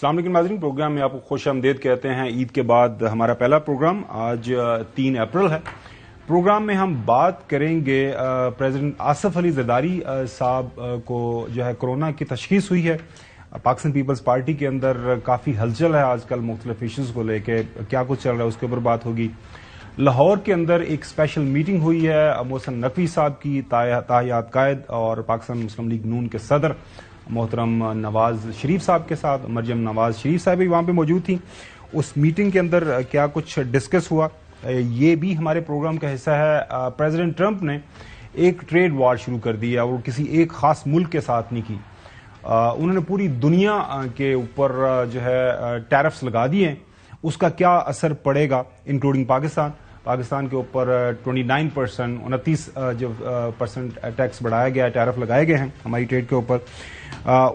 السلام علیکم ناظرین، پروگرام میں آپ کو خوش آمدید کہتے ہیں۔ عید کے بعد ہمارا پہلا پروگرام آج 3 اپریل ہے۔ پروگرام میں ہم بات کریں گے پریزیڈنٹ آصف علی زرداری صاحب کو جو ہے کرونا کی تشخیص ہوئی ہے۔ پاکستان پیپلز پارٹی کے اندر کافی ہلچل ہے آج کل مختلف ایشوز کو لے کے، کیا کچھ چل رہا ہے اس کے اوپر بات ہوگی۔ لاہور کے اندر ایک اسپیشل میٹنگ ہوئی ہے محسن نقوی صاحب کی، تاحیات قائد اور پاکستان مسلم لیگ نون کے صدر محترم نواز شریف صاحب کے ساتھ۔ مریم نواز شریف صاحب بھی وہاں پہ موجود تھیں۔ اس میٹنگ کے اندر کیا کچھ ڈسکس ہوا یہ بھی ہمارے پروگرام کا حصہ ہے۔ پریزیڈنٹ ٹرمپ نے ایک ٹریڈ وار شروع کر دی ہے اور کسی ایک خاص ملک کے ساتھ نہیں کی، انہوں نے پوری دنیا کے اوپر جو ہے ٹیرفز لگا دیے ہیں۔ اس کا کیا اثر پڑے گا انکلوڈنگ پاکستان کے اوپر 29% ٹیکس بڑھایا گیا ہے، ٹیرف لگائے گئے ہیں ہماری ٹریڈ کے اوپر۔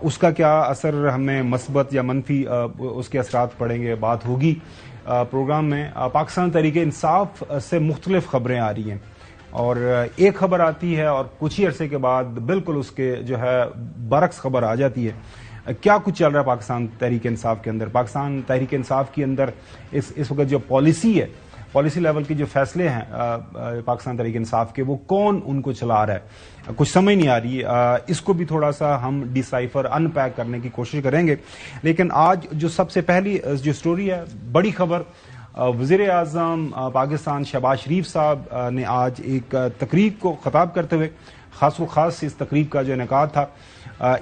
اس کا کیا اثر ہمیں مثبت یا منفی اس کے اثرات پڑیں گے، بات ہوگی پروگرام میں۔ پاکستان تحریک انصاف سے مختلف خبریں آ رہی ہیں اور ایک خبر آتی ہے اور کچھ ہی عرصے کے بعد بالکل اس کے جو ہے برعکس خبر آ جاتی ہے۔ کیا کچھ چل رہا ہے پاکستان تحریک انصاف کے اندر؟ پاکستان تحریک انصاف کے اندر اس وقت جو پالیسی ہے، پالیسی لیول کے جو فیصلے ہیں پاکستان تحریک انصاف کے، وہ کون ان کو چلا رہا ہے؟ کچھ سمجھ نہیں آ رہی۔ اس کو بھی تھوڑا سا ہم ڈیسائفر ان پیک کرنے کی کوشش کریں گے۔ لیکن آج جو سب سے پہلی جو سٹوری ہے، بڑی خبر، وزیر اعظم پاکستان شہباز شریف صاحب نے آج ایک تقریب کو خطاب کرتے ہوئے، خاص و خاص اس تقریب کا جو انعقاد تھا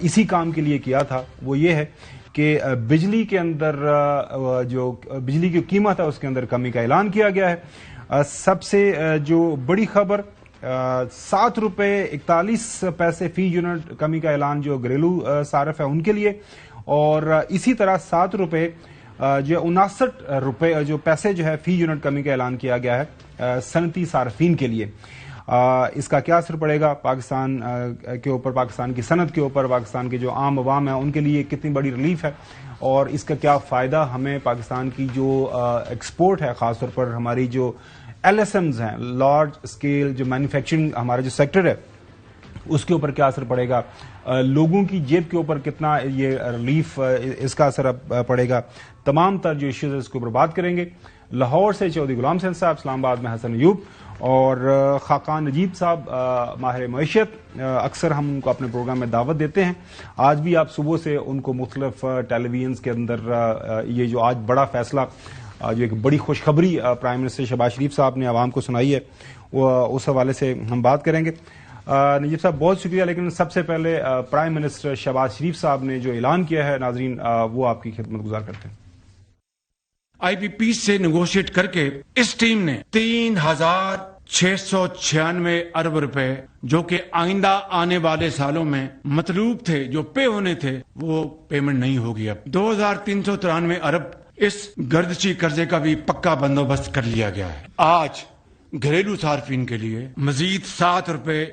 اسی کام کے لیے کیا تھا، وہ یہ ہے کہ بجلی کے اندر جو بجلی کی قیمت ہے اس کے اندر کمی کا اعلان کیا گیا ہے۔ سب سے جو بڑی خبر، 7 روپے 41 پیسے فی یونٹ کمی کا اعلان جو گھریلو صارف ہے ان کے لیے، اور اسی طرح 7 روپے جو 59 روپے جو پیسے جو ہے فی یونٹ کمی کا اعلان کیا گیا ہے صنعتی صارفین کے لیے۔ اس کا کیا اثر پڑے گا پاکستان کے اوپر، پاکستان کی صنعت کے اوپر، پاکستان کے جو عام عوام ہیں ان کے لیے کتنی بڑی ریلیف ہے، اور اس کا کیا فائدہ ہمیں پاکستان کی جو ایکسپورٹ ہے، خاص طور پر ہماری جو ایل ایس ایمز ہیں، لارج اسکیل جو مینوفیکچرنگ ہمارا جو سیکٹر ہے، اس کے اوپر کیا اثر پڑے گا، لوگوں کی جیب کے اوپر کتنا یہ ریلیف اس کا اثر پڑے گا۔ تمام تر جو ایشوز اس کے اوپر بات کریں گے۔ لاہور سے چودھری غلام حسین صاحب، اسلام آباد میں حسن ایوب اور خاقان نجیب صاحب ماہر معیشت، اکثر ہم ان کو اپنے پروگرام میں دعوت دیتے ہیں۔ آج بھی آپ صبح سے ان کو مختلف ٹیلی ویژنز کے اندر یہ جو آج بڑا فیصلہ، جو ایک بڑی خوشخبری پرائم منسٹر شہباز شریف صاحب نے عوام کو سنائی ہے، وہ اس حوالے سے ہم بات کریں گے۔ نجیب صاحب بہت شکریہ، لیکن سب سے پہلے پرائم منسٹر شہباز شریف صاحب نے جو اعلان کیا ہے، ناظرین وہ آپ کی خدمت گزار کرتے ہیں۔ آئی پی پی سے نیگوشیٹ کر کے اس ٹیم نے 3696 ارب روپے جو کہ آئندہ آنے والے سالوں میں مطلوب تھے، جو پے ہونے تھے، وہ پیمنٹ نہیں ہوگی۔ اب 2393 ارب اس گردشی قرضے کا بھی پکا بندوبست کر لیا گیا ہے۔ آج گھریلو صارفین کے لیے مزید 7 روپے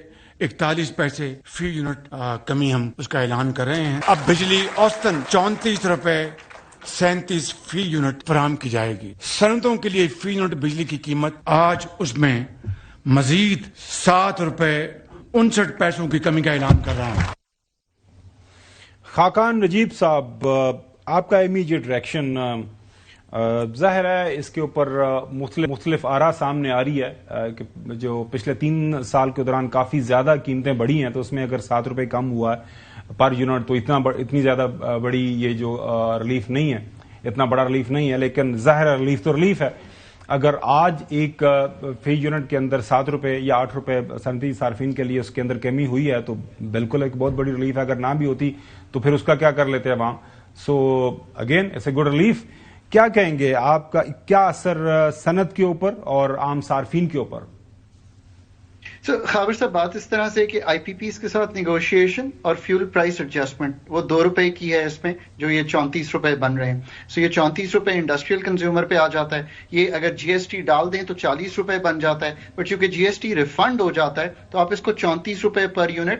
41 پیسے فی یونٹ کمی ہم اس کا اعلان کر رہے ہیں۔ اب بجلی اوسطاً 34 روپے 37 فی یونٹ فراہم کی جائے گی۔ صنعتوں کے لیے فی یونٹ بجلی کی قیمت آج اس میں مزید 7 روپے 59 پیسوں کی کمی کا اعلان کر رہا ہوں۔ خاقان نجیب صاحب، آپ کا امیجیٹ ریئیکشن، ظاہر ہے اس کے اوپر مختلف آراء سامنے آ رہی ہے کہ جو پچھلے 3 سال کے دوران کافی زیادہ قیمتیں بڑھی ہیں، تو اس میں اگر 7 روپے کم ہوا ہے پر یونٹ تو اتنی زیادہ بڑی یہ جو ریلیف نہیں ہے، اتنا بڑا ریلیف نہیں ہے، لیکن ظاہر ریلیف تو ریلیف ہے۔ اگر آج ایک فی یونٹ کے اندر 7 روپے یا 8 روپے صنعتی صارفین کے لیے اس کے اندر کمی ہوئی ہے تو بالکل ایک بہت بڑی ریلیف ہے۔ اگر نہ بھی ہوتی تو پھر اس کا کیا کر لیتے عوام؟ So again it's a good relief. کیا کہیں گے آپ کا کیا اثر صنعت کے اوپر اور عام صارفین کے اوپر؟ خابر صاحب، بات اس طرح سے کہ آئی پی پیز کے ساتھ نیگوشیشن اور فیول پرائس ایڈجسٹمنٹ وہ 2 روپے کی ہے اس میں، جو یہ 34 روپے بن رہے ہیں۔ سو یہ 34 روپے انڈسٹریل کنزیومر پہ آ جاتا ہے۔ یہ اگر جی ایس ٹی ڈال دیں تو 40 روپے بن جاتا ہے، بٹ چونکہ جی ایس ٹی ریفنڈ ہو جاتا ہے تو آپ اس کو 34 روپے پر یونٹ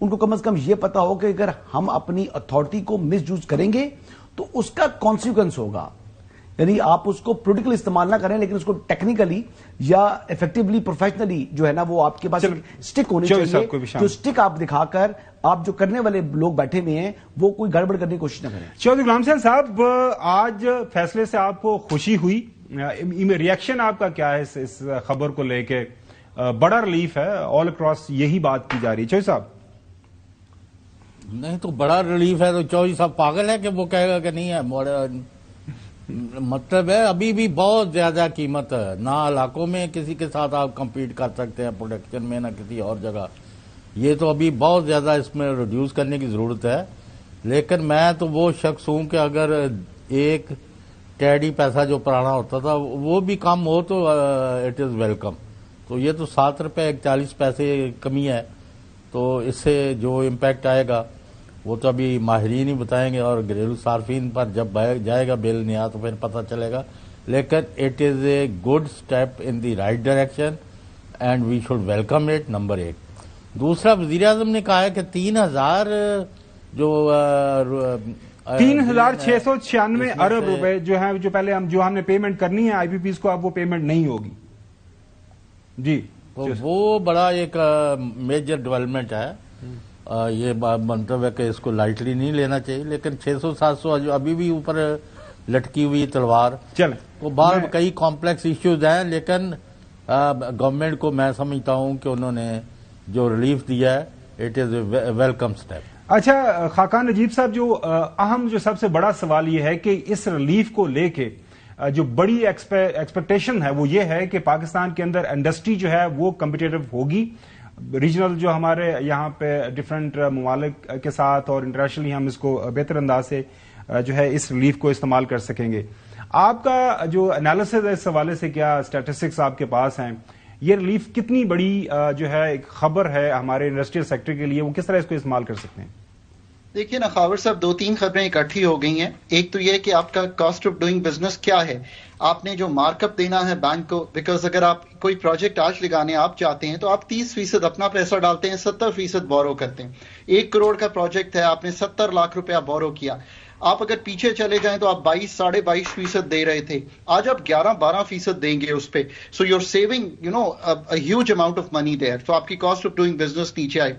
ان کو کم از کم یہ پتا ہو کہ اگر ہم اپنی اتھارٹی کو مس یوز کریں گے تو اس کا کانسیکوینس ہوگا. یعنی آپ اس کو پولیٹیکل استعمال نہ کریں لیکن اس کو ٹیکنیکلی یا افیکٹولی پروفیشنلی جو ہے نا وہ آپ کے پاس سٹک ہونی چاہیے, جو سٹک آپ دکھا کر آپ جو کرنے والے لوگ بیٹھے ہوئے ہیں وہ کوئی گڑبڑ کرنے کی کوشش نہ کریں. چودھری غلام حسین صاحب, آج فیصلے سے آپ کو خوشی ہوئی, ریئیکشن آپ کا کیا ہے اس خبر کو لے کے؟ بڑا ریلیف ہے, آل اکراس یہی بات کی جا رہی ہے. چودھری صاحب نہیں تو بڑا ریلیف ہے تو چودھری صاحب پاگل ہے کہ وہ کہے گا کہ نہیں ہے. مطلب ہے ابھی بھی بہت زیادہ قیمت ہے, نہ علاقوں میں کسی کے ساتھ آپ کمپیٹ کر سکتے ہیں پروڈکشن میں, نہ کسی اور جگہ. یہ تو ابھی بہت زیادہ اس میں ریڈیوس کرنے کی ضرورت ہے. لیکن میں تو وہ شخص ہوں کہ اگر ایک ٹیڈی پیسہ جو پرانا ہوتا تھا وہ بھی کم ہو تو اٹ از ویلکم. تو یہ تو 7 روپے 40 پیسے کمی ہے, تو اس سے جو امپیکٹ آئے گا وہ تو ابھی ماہرین ہی بتائیں گے, اور گھریلو صارفین پر جب جائے گا بل نیا تو پھر پتہ چلے گا. لیکن it is a good step in the right direction and we should welcome it, number 1. دوسرا, وزیر اعظم نے کہا ہے کہ 3000 جو 3,696 ارب روپے جو ہیں جو پہلے ہم نے پیمنٹ کرنی ہے آئی پی پیز کو, اب وہ پیمنٹ نہیں ہوگی. جی, تو وہ بڑا ایک میجر ڈیولپمنٹ ہے. یہ مطلب ہے کہ اس کو لائٹلی نہیں لینا چاہیے, لیکن 600-700 ابھی بھی اوپر لٹکی ہوئی تلوار. چلیں وہ باہر کئی کمپلیکس ایشوز ہیں, لیکن گورنمنٹ کو میں سمجھتا ہوں کہ انہوں نے جو ریلیف دیا ہے it is a welcome step. اچھا خاقان نجیب صاحب, جو سب سے بڑا سوال یہ ہے کہ اس ریلیف کو لے کے جو بڑی ایکسپیکٹیشن ہے وہ یہ ہے کہ پاکستان کے اندر انڈسٹری جو ہے وہ کمپیٹیٹو ہوگی. ریجنل جو ہمارے یہاں پہ ڈفرینٹ ممالک کے ساتھ اور انٹرنیشنلی ہم اس کو بہتر انداز سے جو ہے اس ریلیف کو استعمال کر سکیں گے. آپ کا جو انالیسز ہے اس حوالے سے, کیا اسٹیٹسٹکس آپ کے پاس ہیں؟ یہ ریلیف کتنی بڑی جو ہے ایک خبر ہے ہمارے انڈسٹریل سیکٹر کے لیے, وہ کس طرح اس کو استعمال کر سکتے ہیں؟ دیکھیے نا خاور صاحب, 2-3 خبریں اکٹھی ہو گئی ہیں. ایک تو یہ کہ آپ کا کاسٹ آف ڈوئنگ بزنس کیا ہے, آپ نے جو مارک اپ دینا ہے بینک کو, بیکاز اگر آپ کوئی پروجیکٹ آج لگانے آپ چاہتے ہیں تو آپ 30% اپنا پیسہ ڈالتے ہیں, 70% بورو کرتے ہیں. 1 کروڑ کا پروجیکٹ ہے, آپ نے 70 لاکھ روپیہ بورو کیا. آپ اگر پیچھے چلے جائیں تو آپ 22-22.5% دے رہے تھے, آج آپ 11-12% دیں گے اس پہ. So you are saving huge amount of money there. تو آپ کی کاسٹ آف ڈوئنگ بزنس نیچے آئے.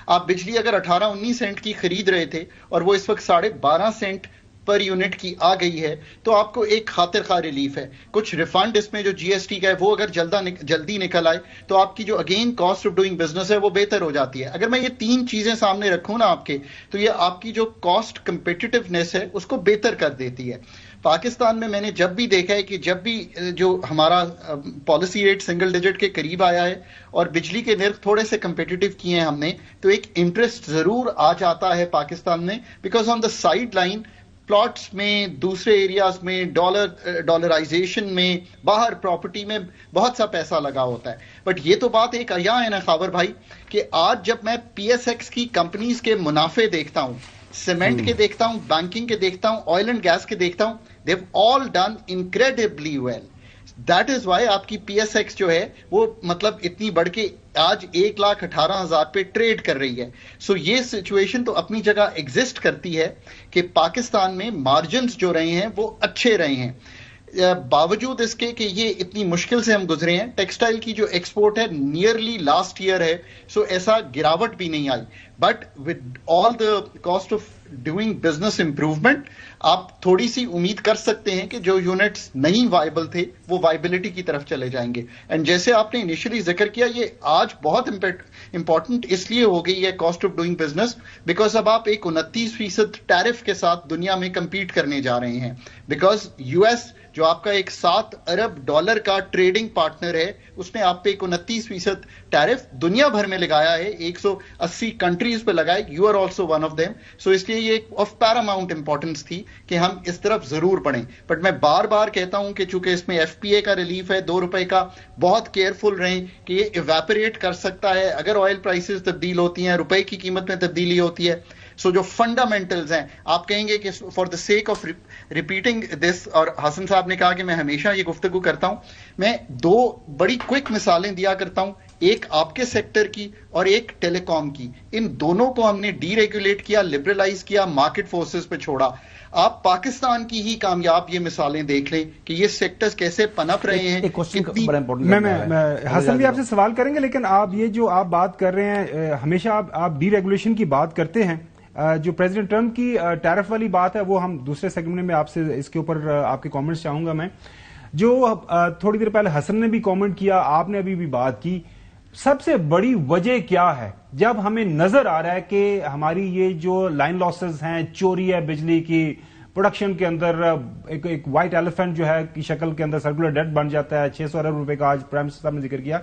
آپ بجلی اگر 18-19 سینٹ کی خرید رہے تھے اور وہ اس وقت 12.5 سینٹ پر یونٹ کی آ گئی ہے, تو آپ کو ایک خاطر خواہ ریلیف ہے. کچھ ریفنڈ اس میں جو جی ایس ٹی کا ہے وہ اگر جلدی نکل آئے تو آپ کی جو again cost of doing business ہے وہ بہتر ہو جاتی ہے. اگر میں یہ 3 چیزیں سامنے رکھوں نا آپ کے, تو یہ آپ کی جو کاسٹ کمپیٹیٹیونیس ہے اس کو بہتر کر دیتی ہے. پاکستان میں نے جب بھی دیکھا ہے کہ جب بھی جو ہمارا پالیسی ریٹ سنگل ڈیجٹ کے قریب آیا ہے اور بجلی کے نرخ تھوڑے سے کمپیٹیٹیو کیے ہیں ہم نے, تو ایک انٹرسٹ ضرور آ جاتا ہے پاکستان میں, because on the side line plots میں, دوسرے ایریاز میں, ڈالرائزیشن میں, باہر پراپرٹی میں بہت سا پیسہ لگا ہوتا ہے. بٹ یہ تو بات ایک عیاں ہے نا خاور بھائی کہ آج جب میں پی ایس ایکس کی کمپنیز کے منافع دیکھتا ہوں, سیمنٹ کے دیکھتا ہوں, بینکنگ کے دیکھتا ہوں, آئل اینڈ گیس کے دیکھتا ہوں, they have all done incredibly well. That is why آپ کی پی ایس ایکس جو ہے وہ مطلب اتنی بڑھ کے آج 1,18,000 پہ ٹریڈ کر رہی ہے. سو یہ سچویشن تو اپنی جگہ ایگزسٹ کرتی ہے کہ پاکستان میں مارجنز جو رہے ہیں وہ اچھے رہے ہیں, باوجود اس کے کہ یہ اتنی مشکل سے ہم گزرے ہیں. ٹیکسٹائل کی جو ایکسپورٹ ہے نیئرلی لاسٹ ایئر ہے, سو ایسا گراوٹ بھی نہیں آئی. But with all the cost of doing business improvement آپ تھوڑی سی امید کر سکتے ہیں کہ جو یونٹس نہیں وائبل تھے وہ وائبلٹی کی طرف چلے جائیں گے. اینڈ جیسے آپ نے انیشلی ذکر کیا, یہ آج بہت امپورٹنٹ اس لیے ہو گئی ہے cost of doing business, because اب آپ ایک 29% ٹیرف کے ساتھ دنیا میں کمپیٹ کرنے جا رہے ہیں. بیکاز یو ایس جو آپ کا ایک $7 ارب کا ٹریڈنگ پارٹنر ہے, اس نے آپ پہ ایک 29% ٹیرف دنیا بھر میں لگایا ہے, 180 کنٹریز پہ لگائے. You are also one of them. So اس لیے یہ آف پیراماؤنٹ امپورٹنس تھی کہ ہم اس طرف ضرور بڑھیں. بٹ میں بار بار کہتا ہوں کہ چونکہ اس میں ایف پی اے کا ریلیف ہے $2 کا, بہت کیئرفل رہیں کہ یہ ایویپریٹ کر سکتا ہے اگر آئل پرائسز تبدیل ہوتی ہیں, روپے کی قیمت میں تبدیلی ہوتی ہے. سو جو فنڈامنٹلز ہیں, آپ کہیں گے کہ for the sake of repeating this, اور حسن صاحب نے کہا کہ میں ہمیشہ یہ گفتگو کرتا ہوں, میں 2 بڑی کوئک مثالیں دیا کرتا ہوں. ایک آپ کے سیکٹر کی اور ایک ٹیلی کام کی. ان دونوں کو ہم نے ڈی ریگولیٹ کیا, لبرلائز کیا, مارکیٹ فورسز پہ چھوڑا. آپ پاکستان کی ہی کامیاب یہ مثالیں دیکھ لیں کہ یہ سیکٹرز کیسے پنپ رہے ہیں. حسن بھی آپ سے سوال کریں گے, لیکن آپ یہ جو آپ بات کر رہے ہیں, ہمیشہ آپ ڈی ریگولیشن کی بات کرتے ہیں. جو پریزیڈنٹ ٹرمپ کی ٹیرف والی بات ہے وہ ہم دوسرے سیگمنٹ میں آپ سے اس کے اوپر آپ کے کامنٹس چاہوں گا میں. جو تھوڑی دیر پہلے حسن نے بھی کامنٹ کیا, آپ نے ابھی بھی بات کی, سب سے بڑی وجہ کیا ہے جب ہمیں نظر آ رہا ہے کہ ہماری یہ جو لائن لاسز ہیں, چوری ہے بجلی کی, پروڈکشن کے اندر ایک وائٹ ایلیفنٹ جو ہے کی شکل کے اندر سرکولر ڈیٹ بن جاتا ہے, 600 ارب روپے کا آج پرائم منسٹر صاحب نے ذکر کیا.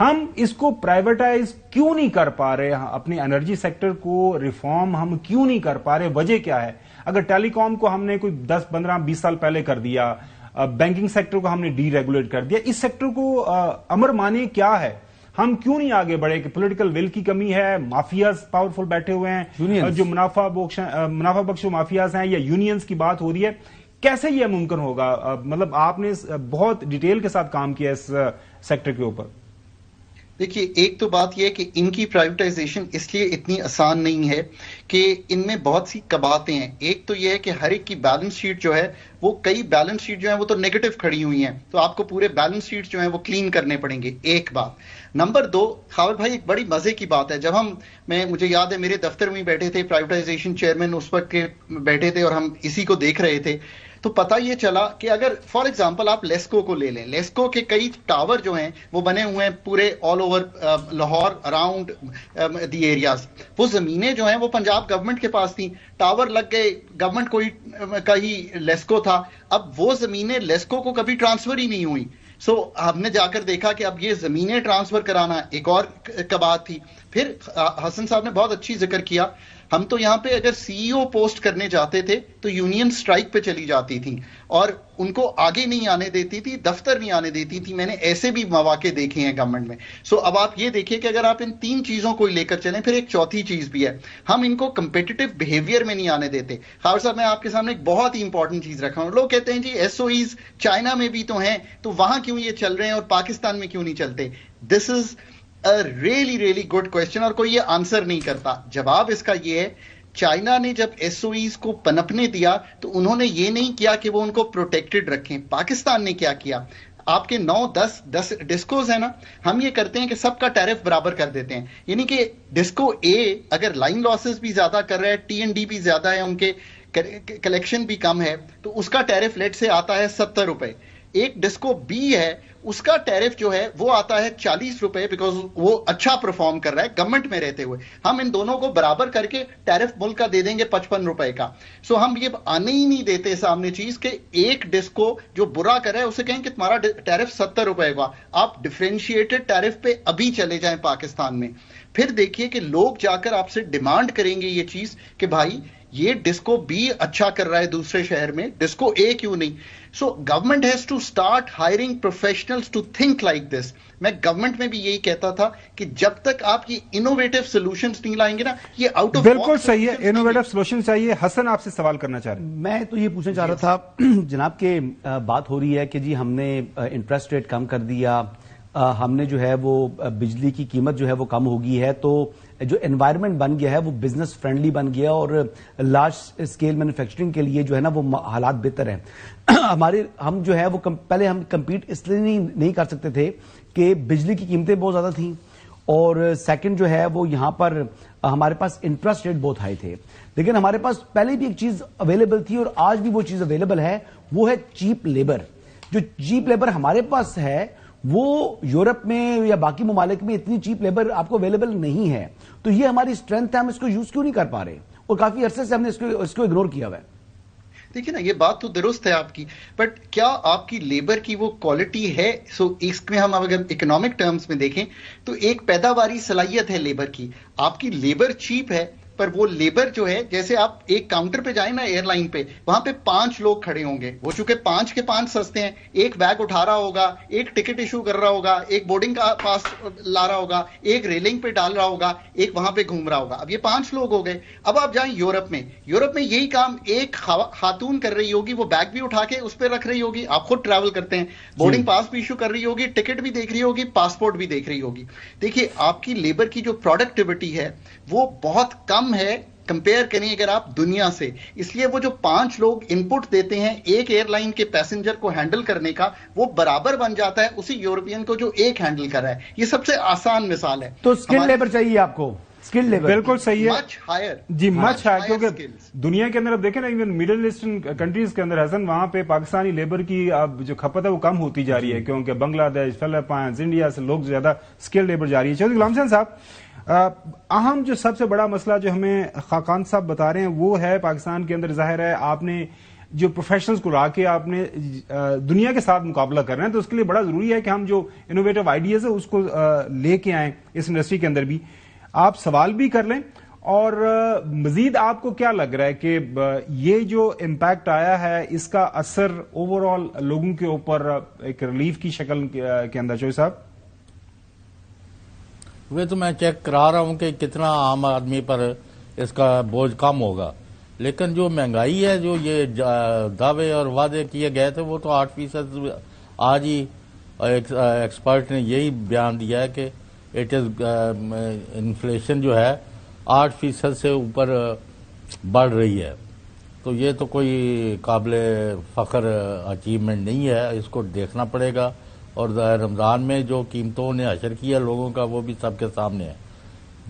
ہم اس کو پرائیویٹائز کیوں نہیں کر پا رہے, اپنی انرجی سیکٹر کو ریفارم ہم کیوں نہیں کر پا رہے, وجہ کیا ہے؟ اگر ٹیلی کام کو ہم نے کوئی 10 15 20 سال پہلے کر دیا, بینکنگ سیکٹر کو ہم نے ڈی ریگولیٹ کر دیا, اس سیکٹر کو امر مانے کیا ہے, ہم کیوں نہیں آگے بڑھے؟ کہ پولیٹیکل ول کی کمی ہے, مافیاز پاورفل بیٹھے ہوئے ہیں, جو منافع بخش مافیاز ہیں, یا یونینز کی بات ہو رہی ہے, کیسے یہ ممکن ہوگا؟ مطلب آپ نے بہت ڈیٹیل کے ساتھ کام کیا اس سیکٹر کے اوپر. دیکھیے, ایک تو بات یہ ہے کہ ان کی پرائیویٹائزیشن اس لیے اتنی آسان نہیں ہے کہ ان میں بہت سی کباتیں ہیں. ایک تو یہ ہے کہ ہر ایک کی بیلنس شیٹ جو ہے وہ, کئی بیلنس شیٹ جو ہیں وہ تو نیگیٹو کھڑی ہوئی ہیں, تو آپ کو پورے بیلنس شیٹ جو ہیں وہ کلین کرنے پڑیں گے. ایک بات. نمبر 2, خاور بھائی ایک بڑی مزے کی بات ہے, جب مجھے یاد ہے میرے دفتر میں بیٹھے تھے پرائیویٹائزیشن چیئرمین اس وقت کے بیٹھے تھے اور ہم اسی کو دیکھ رہے تھے, تو پتہ یہ چلا کہ اگر فار ایگزامپل آپ لیسکو کو لے لیں, لیسکو کے کئی ٹاور جو ہیں وہ بنے ہوئے ہیں پورے all over Lahore around the areas. وہ زمینیں جو ہیں وہ پنجاب گورنمنٹ کے پاس تھیں, ٹاور لگ گئے, گورنمنٹ کوئی کا ہی لیسکو تھا, اب وہ زمینیں لیسکو کو کبھی ٹرانسفر ہی نہیں ہوئی. سو ہم نے جا کر دیکھا کہ اب یہ زمینیں ٹرانسفر کرانا ایک اور کبات تھی. پھر حسن صاحب نے بہت اچھی ذکر کیا, ہم تو یہاں پہ اگر سی ای او پوسٹ کرنے جاتے تھے تو یونین سٹرائک پہ چلی جاتی تھی اور ان کو آگے نہیں آنے دیتی تھی, دفتر نہیں آنے دیتی تھی. میں نے ایسے بھی مواقع دیکھے ہیں گورنمنٹ میں. سو اب آپ یہ دیکھیں کہ اگر آپ ان 3 چیزوں کو لے کر چلیں, پھر ایک چوتھی چیز بھی ہے, ہم ان کو کمپیٹیٹو بیہیویئر میں نہیں آنے دیتے. خاور صاحب میں آپ کے سامنے ایک بہت ہی امپورٹنٹ چیز رکھا ہوں. لوگ کہتے ہیں جی ایس او ایز چائنا میں بھی تو ہیں, تو وہاں کیوں یہ چل رہے ہیں اور پاکستان میں کیوں نہیں چلتے؟ دس از اے ریئلی گڈ کوشچن, اور کوئی یہ آنسر نہیں کرتا. جواب اس کا یہ ہے, چائنا نے جب ایس او ایز کو پنپنے دیا تو انہوں نے یہ نہیں کیا کہ وہ ان کو پروٹیکٹڈ رکھیں. پاکستان نے کیا کیا؟ آپ کے 9-10 ڈسکوز ہیں نا, ہم یہ کرتے ہیں کہ سب کا ٹیرف برابر کر دیتے ہیں. یعنی کہ ڈسکو اے اگر لائن لاسز بھی زیادہ کر رہا ہے, ٹی این ڈی بھی زیادہ ہے, ان کے کلیکشن بھی کم ہے, تو اس کا ٹیرف لیٹ سے آتا ہے 70 روپے. ایک ڈسکو بی ہے, اس کا ٹیرف جو ہے وہ آتا ہے 40 روپے, بیکاز وہ اچھا پرفارم کر رہا ہے گورنمنٹ میں رہتے ہوئے. ہم ان دونوں کو برابر کر کے ٹیرف ملک کا دے دیں گے 55 روپے کا. سو ہم یہ آنے ہی نہیں دیتے سامنے چیز کہ ایک ڈسکو جو برا کر رہا ہے اسے کہیں کہ تمہارا ٹیرف 70 روپے کا, آپ ڈفرینشیٹڈ ٹیرف پہ ابھی چلے جائیں پاکستان میں. پھر دیکھیے کہ لوگ جا کر آپ سے ڈیمانڈ کریں گے یہ چیز کہ بھائی یہ ڈسکو بی اچھا کر رہا ہے دوسرے شہر میں, ڈسکو اے کیوں نہیں؟ So government has to start hiring professionals to think like this. میں گورنمنٹ میں بھی یہی کہتا تھا کہ جب تک آپ یہ انوویٹو سولوشنز نہیں لائیں گے نا, یہ آؤٹ آف بالکل صحیح ہے, انوویٹو سولوشن چاہیے. حسن آپ سے سوال کرنا چاہ رہے ہیں. میں تو یہ پوچھنا چاہ رہا تھا جناب کے بات ہو رہی ہے کہ جی ہم نے انٹرسٹ ریٹ کم کر دیا, ہم نے جو ہے وہ بجلی کی قیمت جو ہے وہ کم ہو گئی ہے, تو جو انوائرمنٹ بن گیا ہے وہ بزنس فرینڈلی بن گیا اور لارج اسکیل مینوفیکچرنگ کے لیے جو ہے نا وہ حالات بہتر ہیں. ہم جو ہے وہ پہلے ہم کمپیٹ اس لیے نہیں کر سکتے تھے کہ بجلی کی قیمتیں بہت زیادہ تھیں, اور سیکنڈ جو ہے وہ یہاں پر ہمارے پاس انٹرسٹ ریٹ بہت ہائی تھے. لیکن ہمارے پاس پہلے بھی ایک چیز اویلیبل تھی اور آج بھی وہ چیز اویلیبل ہے, وہ ہے چیپ لیبر. جو چیپ لیبر ہمارے پاس ہے وہ یورپ میں یا باقی ممالک میں اتنی چیپ لیبر آپ کو اویلیبل نہیں ہے. تو یہ ہماری اسٹرینتھ ہے, ہم اس کو یوز کیوں نہیں کر پا رہے, اور کافی عرصے سے ہم نے اس کو اگنور کیا ہوا ہے. دیکھیں نا, یہ بات تو درست ہے آپ کی, بٹ کیا آپ کی لیبر کی وہ کوالٹی ہے؟ سو اس میں ہم اگر اکنامک ٹرمز میں دیکھیں تو ایک پیداواری صلاحیت ہے لیبر کی. آپ کی لیبر چیپ ہے, پر وہ لیبر جو ہے، جیسے آپ ایک کاؤنٹر پہ جائیں نا ایئر لائن پہ، وہاں پہ 5 لوگ کھڑے ہوں گے، وہ چونکہ 5 کے 5 سستے ہیں، ایک بیگ اٹھا رہا ہوگا، ایک ٹکٹ ایشو کر رہا ہوگا، ایک بورڈنگ کا پاس لا رہا ہوگا، ایک ریلنگ پہ ڈال رہا ہوگا، ایک وہاں پہ گھوم رہا ہوگا. اب یہ 5 لوگ ہو گئے. اب آپ جائیں یورپ میں یہی کام ایک خاتون کر رہی ہوگی، وہ بیگ بھی اٹھا کے اس پہ رکھ رہی ہوگی. آپ خود ٹریول کرتے ہیں، بورڈنگ پاس بھی ایشو کر رہی ہوگی، ٹکٹ بھی دیکھ رہی ہوگی، پاسپورٹ بھی دیکھ رہی ہوگی. دیکھیے آپ کی لیبر کی جو پروڈکٹیوٹی ہے وہ بہت کم ہے کمپیئر کریں اگر آپ دنیا سے. اس لیے وہ جو 5 لوگ ان پٹ دیتے ہیں ایک ایئر لائن کے پیسنجر کو ہینڈل کرنے کا، وہ برابر بن جاتا ہے اسی یورپین کو جو ایک ہینڈل کر رہا ہے. یہ سب سے آسان مثال ہے. تو اسکل لیبر چاہیے آپ کو، اسکل لیبر بالکل صحیح ہے، مچ ہائر جی مچ ہائر، کیونکہ دنیا کے اندر اب دیکھیں نا ایون مڈل ایسٹرن کنٹریز کے اندر حسن، وہاں پہ پاکستانی لیبر کی اب جو کھپت ہے وہ کم ہوتی جا رہی ہے، کیونکہ بنگلہ دیش، فلپائنز، انڈیا سے لوگ زیادہ اسکل لیبر جا رہی ہے. چودھری غلام حسین صاحب، اہم جو سب سے بڑا مسئلہ جو ہمیں خاقان صاحب بتا رہے ہیں وہ ہے پاکستان کے اندر، ظاہر ہے آپ نے جو پروفیشنلز کو لا کے آپ نے دنیا کے ساتھ مقابلہ کر رہے ہیں، تو اس کے لیے بڑا ضروری ہے کہ ہم جو انوویٹو آئیڈیاز ہے اس کو لے کے آئیں اس انڈسٹری کے اندر بھی. آپ سوال بھی کر لیں، اور مزید آپ کو کیا لگ رہا ہے کہ یہ جو امپیکٹ آیا ہے اس کا اثر اوور آل لوگوں کے اوپر ایک ریلیف کی شکل کے اندر؟ چوہدری صاحب، وہ تو میں چیک کرا رہا ہوں کہ کتنا عام آدمی پر اس کا بوجھ کم ہوگا، لیکن جو مہنگائی ہے، جو یہ دعوے اور وعدے کیے گئے تھے، وہ تو 8%. آج ہی ایکسپرٹ نے یہی بیان دیا ہے کہ اٹ از انفلیشن جو ہے 8% سے اوپر بڑھ رہی ہے. تو یہ تو کوئی قابل فخر اچیومنٹ نہیں ہے، اس کو دیکھنا پڑے گا. اور رمضان میں جو قیمتوں نے حشر کیا لوگوں کا وہ بھی سب کے سامنے ہے.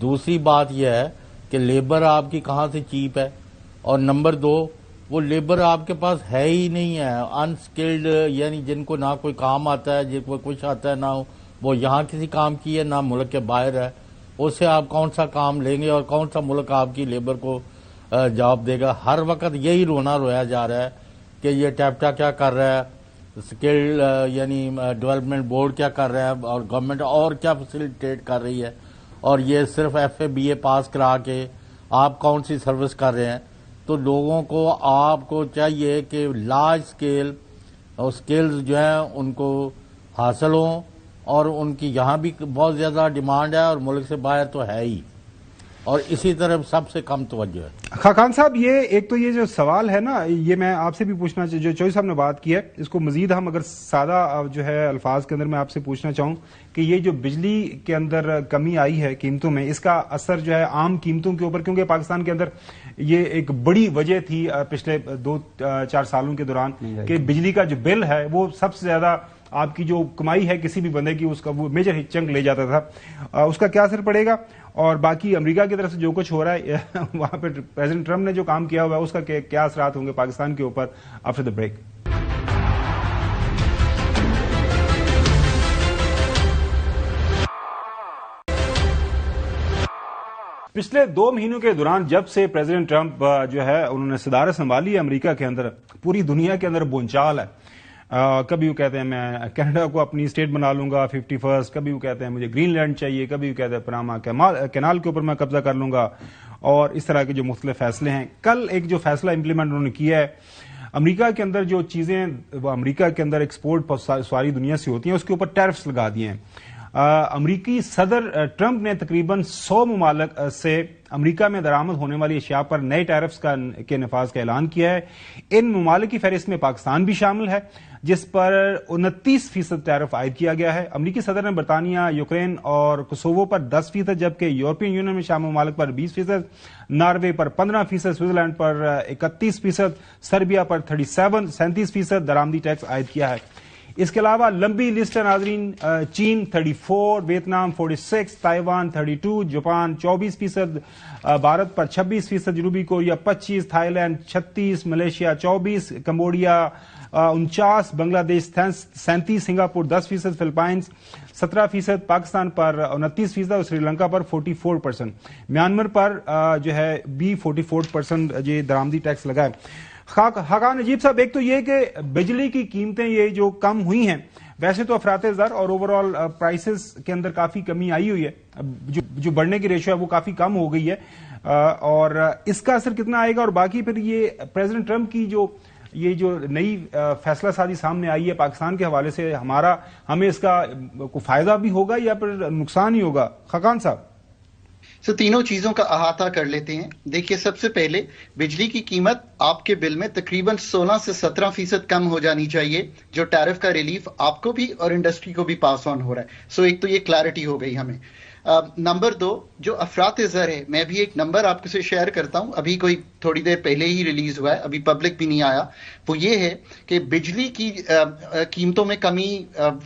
دوسری بات یہ ہے کہ لیبر آپ کی کہاں سے چیپ ہے، اور نمبر 2 وہ لیبر آپ کے پاس ہے ہی نہیں ہے، انسکلڈ، یعنی جن کو نہ کوئی کام آتا ہے، جن کو کچھ آتا ہے، نہ وہ یہاں کسی کام کی ہے، نہ ملک کے باہر ہے. اس سے آپ کون سا کام لیں گے، اور کون سا ملک آپ کی لیبر کو جواب دے گا؟ ہر وقت یہی رویا جا رہا ہے کہ یہ ٹیپٹا کیا کر رہا ہے، اسکل یعنی ڈیولپمنٹ بورڈ کیا کر رہا ہے، اور گورنمنٹ اور کیا فیسیلیٹیٹ کر رہی ہے، اور یہ صرف FA BA پاس کرا کے آپ کون سی سروس کر رہے ہیں. تو لوگوں کو آپ کو چاہیے کہ لارج اسکیل اور اسکلز جو ہیں ان کو حاصل ہوں، اور ان کی یہاں بھی بہت زیادہ ڈیمانڈ ہے اور ملک سے باہر تو ہے ہی، اور اسی طرح سب سے کم توجہ ہے. خاقان صاحب، یہ ایک تو یہ جو سوال ہے نا، یہ میں آپ سے بھی پوچھنا جو چوہدری صاحب نے بات کی ہے، اس کو مزید ہم اگر سادہ جو ہے الفاظ کے اندر میں آپ سے پوچھنا چاہوں کہ یہ جو بجلی کے اندر کمی آئی ہے قیمتوں میں، اس کا اثر جو ہے عام قیمتوں کے اوپر، کیونکہ پاکستان کے اندر یہ ایک بڑی وجہ تھی پچھلے 2-4 سالوں کے دوران کہ بجلی کا جو بل ہے وہ سب سے زیادہ آپ کی جو کمائی ہے کسی بھی بندے کی، اس کا وہ میجر چنک لے جاتا تھا. اس کا کیا اثر پڑے گا، اور باقی امریکہ کی طرف سے جو کچھ ہو رہا ہے وہاں پہ پریزیڈنٹ ٹرمپ نے جو کام کیا ہوا ہے اس کا کیا اثرات ہوں گے پاکستان کے اوپر؟ After the break. پچھلے 2 مہینوں کے دوران جب سے پریزیڈنٹ ٹرمپ جو ہے انہوں نے صدارت سنبھالی ہے امریکہ کے اندر، پوری دنیا کے اندر بونچال ہے. کبھی وہ کہتے ہیں میں کینیڈا کو اپنی اسٹیٹ بنا لوں گا 51، کبھی وہ کہتے ہیں مجھے گرین لینڈ چاہیے، کبھی وہ کہتے ہیں پناما کینال کے اوپر میں قبضہ کر لوں گا، اور اس طرح کے جو مختلف فیصلے ہیں. کل ایک جو فیصلہ امپلیمنٹ انہوں نے کیا ہے، امریکہ کے اندر جو چیزیں وہ امریکہ کے اندر ایکسپورٹ ساری دنیا سے ہوتی ہیں اس کے اوپر ٹیرفس لگا دیے ہیں. امریکی صدر ٹرمپ نے تقریباً 100 ممالک سے امریکہ میں درآمد ہونے والی اشیاء پر نئے ٹیرفس کے نفاذ کا اعلان کیا ہے. ان ممالک کی فہرست میں پاکستان بھی شامل ہے، جس پر 29% ٹیرف عائد کیا گیا ہے. امریکی صدر نے برطانیہ، یوکرین اور کوسوو پر 10%، جبکہ یورپین یونین میں شامل ممالک پر 20%، ناروے پر 15%، سوئٹزرلینڈ پر 31%، سربیا پر 37% درآمدی ٹیکس عائد کیا ہے. اس کے علاوہ لمبی لسٹ ہے ناظرین، چین 34%، ویتنام 46%، تائیوان 32%، جاپان 24%، بھارت پر 26%، جنوبی Korea 25%، Thailand 36%، Malaysia 24%، Cambodia 49%، Bangladesh 37%، Singapore 10%، Philippines 17%، Pakistan پر 29% اور سری لنکا پر 44%. میانمار پر جو ہے بھی 44% یہ درآمدی ٹیکس لگا ہے. خاقان نجیب صاحب، ایک تو یہ کہ بجلی کی قیمتیں یہ جو کم ہوئی ہیں، ویسے تو افراط زر اور اوور آل پرائسز کے اندر کافی کمی آئی ہوئی ہے، جو بڑھنے کی ریشو ہے وہ کافی کم ہو گئی ہے، اور اس کا اثر کتنا آئے گا؟ اور باقی پھر یہ پریزیڈنٹ ٹرمپ کی جو نئی فیصلہ سازی سامنے آئی ہے پاکستان کے حوالے سے، ہمیں اس کا کوئی فائدہ بھی ہوگا یا پھر نقصان ہی ہوگا؟ خاقان صاحب تینوں چیزوں کا احاطہ کر لیتے ہیں. دیکھیے، سب سے پہلے بجلی کی قیمت آپ کے بل میں تقریباً 16 سے 17% کم ہو جانی چاہیے، جو ٹیرف کا ریلیف آپ کو بھی اور انڈسٹری کو بھی پاس آن ہو رہا ہے. ایک تو یہ کلیئرٹی ہو گئی ہمیں. نمبر 2، جو افراط زر ہے، میں بھی ایک نمبر آپ سے شیئر کرتا ہوں، ابھی کوئی تھوڑی دیر پہلے ہی ریلیز ہوا ہے، ابھی پبلک بھی نہیں آیا. وہ یہ ہے کہ بجلی کی قیمتوں میں کمی،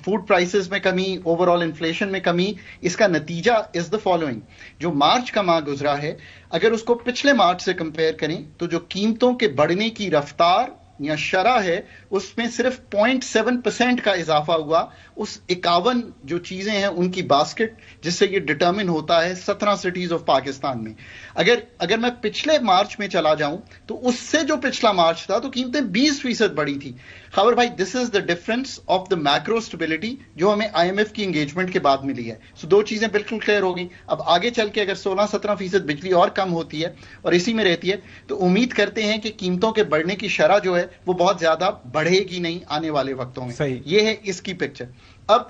فوڈ پرائسز میں کمی، اوور آل انفلیشن میں کمی، اس کا نتیجہ از دا فالوئنگ. جو مارچ کا ماہ گزرا ہے، اگر اس کو پچھلے مارچ سے کمپیئر کریں تو جو قیمتوں کے بڑھنے کی رفتار یا شرح ہے، اس میں صرف 0.7% کا اضافہ ہوا. اس 51 جو چیزیں ہیں ان کی باسکٹ، جس سے یہ ڈٹرمن ہوتا ہے 17 سٹیز آف پاکستان میں. اگر میں پچھلے مارچ میں چلا جاؤں تو اس سے جو پچھلا مارچ تھا تو قیمتیں 20% بڑھی تھی. خبر بھائی، this is the difference of the macro stability جو ہمیں IMF کی انگیجمنٹ کے بعد ملی ہے. دو چیزیں بالکل کلیئر ہو گئی. اب آگے چل کے اگر 16-17% بجلی اور کم ہوتی ہے اور اسی میں رہتی ہے تو امید کرتے ہیں کہ قیمتوں کے بڑھنے کی شرح جو ہے وہ بہت زیادہ بڑھے گی نہیں آنے والے وقتوں میں. صحیح. یہ ہے اس کی پکچر. اب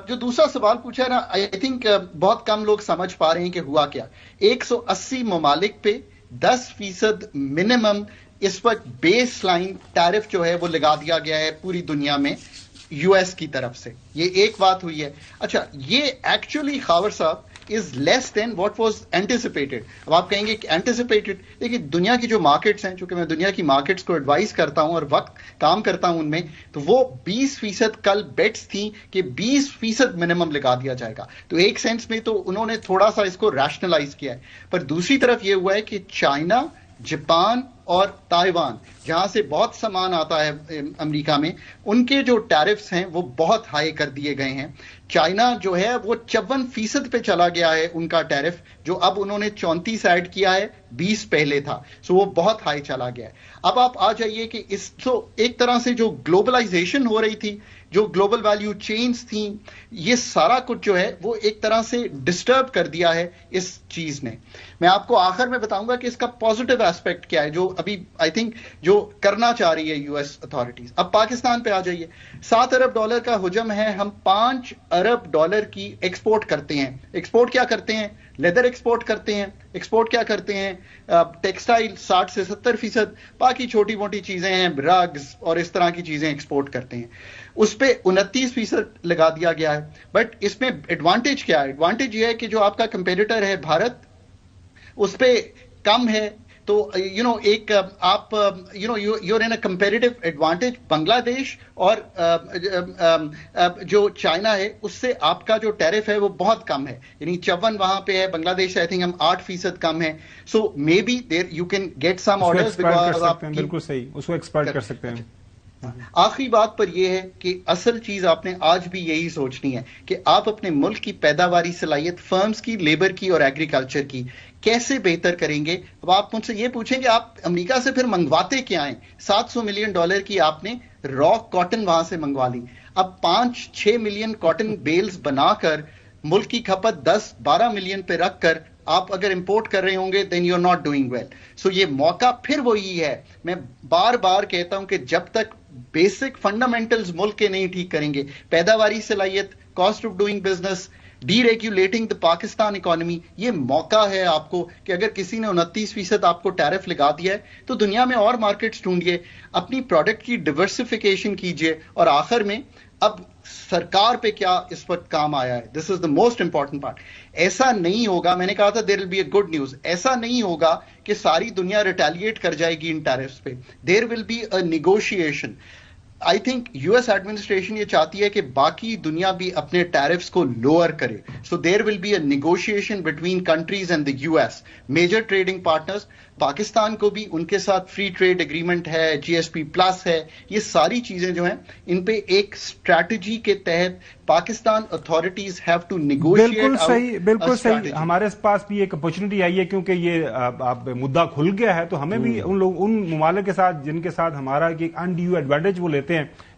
جو دوسرا سوال پوچھا ہے نا، آئی تھنک بہت کم لوگ سمجھ پا رہے ہیں کہ ہوا کیا. 180 ممالک پہ 10% منیمم اس وقت بیس لائن ٹیرف جو ہے وہ لگا دیا گیا ہے پوری دنیا میں US کی طرف سے. یہ ایک بات ہوئی ہے. اچھا، یہ ایکچولی خاور صاحب is less than what was anticipated. اب آپ کہیں گے کہ anticipated، دیکھیے دنیا کی جو مارکیٹس ہیں، چونکہ میں دنیا کی مارکیٹس کو ایڈوائز کرتا ہوں اور وقت کام کرتا ہوں ان میں، تو وہ 20% کل بیٹس تھیں کہ 20% منیمم لگا دیا جائے گا. تو ایک سینس میں تو انہوں نے تھوڑا سا اس کو ریشنلائز کیا ہے. پر دوسری طرف یہ ہوا ہے کہ چائنا، جاپان اور تائیوان، جہاں سے بہت سامان آتا ہے امریکہ میں، ان کے جو ٹیرفز ہیں وہ بہت ہائی کر دیے گئے ہیں. چائنا جو ہے وہ 54% پہ چلا گیا ہے ان کا ٹیرف، جو اب انہوں نے 34 ایڈ کیا ہے، 20 پہلے تھا. وہ بہت ہائی چلا گیا ہے. اب آپ آ جائیے کہ اس تو ایک طرح سے جو گلوبلائزیشن ہو رہی تھی، جو گلوبل ویلیو چینز تھیں، یہ سارا کچھ جو ہے وہ ایک طرح سے ڈسٹرب کر دیا ہے اس چیز نے. میں آپ کو آخر میں بتاؤں گا کہ اس کا پازیٹیو ایسپیکٹ کیا ہے، جو ابھی آئی تھنک جو کرنا چاہ رہی ہے US اتھارٹیز. اب پاکستان پہ آ جائیے. $7 ارب کا حجم ہے. ہم $5 ارب کی ایکسپورٹ کرتے ہیں. ایکسپورٹ کیا کرتے ہیں؟ لیدر ایکسپورٹ کرتے ہیں. ایکسپورٹ کیا کرتے ہیں؟ ٹیکسٹائل 60 سے 70%. باقی چھوٹی موٹی چیزیں ہیں، رگز اور اس طرح کی چیزیں ایکسپورٹ کرتے ہیں. اس پہ 29% لگا دیا گیا ہے. بٹ اس میں ایڈوانٹیج کیا ہے؟ ایڈوانٹیج یہ ہے کہ جو آپ کا کمپیٹیٹر ہے بھارت، اس پہ کم ہے. تو ایک آپ you're in a comparative advantage. Bangladesh اور جو چائنا ہے اس سے آپ کا جو ٹیرف ہے وہ بہت کم ہے، یعنی 54 وہاں پہ ہے. بنگلہ دیش سے آئی تھنک ہم 8% کم ہے. So maybe there you can get some orders. بالکل صحیح، اس کو ایکسپرٹ کر سکتے ہیں. آخری بات پر یہ ہے کہ اصل چیز آپ نے آج بھی یہی سوچنی ہے کہ آپ اپنے ملک کی پیداواری صلاحیت، فرمز کی، لیبر کی اور ایگریکلچر کی کیسے بہتر کریں گے. اب آپ مجھ سے یہ پوچھیں کہ آپ امریکہ سے پھر منگواتے کیا ہیں؟ $700 ملین کی آپ نے را کاٹن وہاں سے منگوا لی. اب 5-6 ملین کاٹن بیلز بنا کر ملک کی کھپت 10-12 ملین پہ رکھ کر آپ اگر امپورٹ کر رہے ہوں گے then you are not doing well. So یہ موقع پھر وہی ہے. میں بار بار کہتا ہوں کہ جب تک بیسک فنڈامنٹلز ملک کے نہیں ٹھیک کریں گے، پیداواری صلاحیت، cost of doing business, D regulating the Pakistan economy, یہ موقع ہے آپ کو کہ اگر کسی نے 29% آپ کو ٹیرف لگا دیا ہے تو دنیا میں اور مارکیٹس ڈھونڈیے، اپنی پروڈکٹ کی ڈیورسیفیکیشن کیجیے. اور آخر میں اب سرکار پہ کیا اس وقت کام آیا ہے، this is the most important part. ایسا نہیں ہوگا، میں نے کہا تھا there will be a good news, ایسا نہیں ہوگا کہ ساری دنیا ریٹیلیٹ کر جائے گی ان ٹیرفز پہ. There will be a negotiation. I think US administration یہ چاہتی ہے کہ باقی دنیا بھی اپنے ٹیرفز کو لوور کرے. So there will be a negotiation between countries and the US major trading partners. Pakistan کو بھی ان کے ساتھ فری ٹریڈ اگریمنٹ ہے، GSP+ ہے. یہ ساری چیزیں جو ہیں ان پہ ایک اسٹریٹجی کے تحت Pakistan authorities have to negotiate. بالکل صحیح. ہمارے پاس بھی ایک اپرچونٹی آئی ہے کیونکہ یہ مدعا کھل گیا ہے، تو ہمیں بھی ان ممالک کے ساتھ جن کے ساتھ ہمارا ایک انڈیو ایڈوانٹیج وہ لیتے ہیں،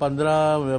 15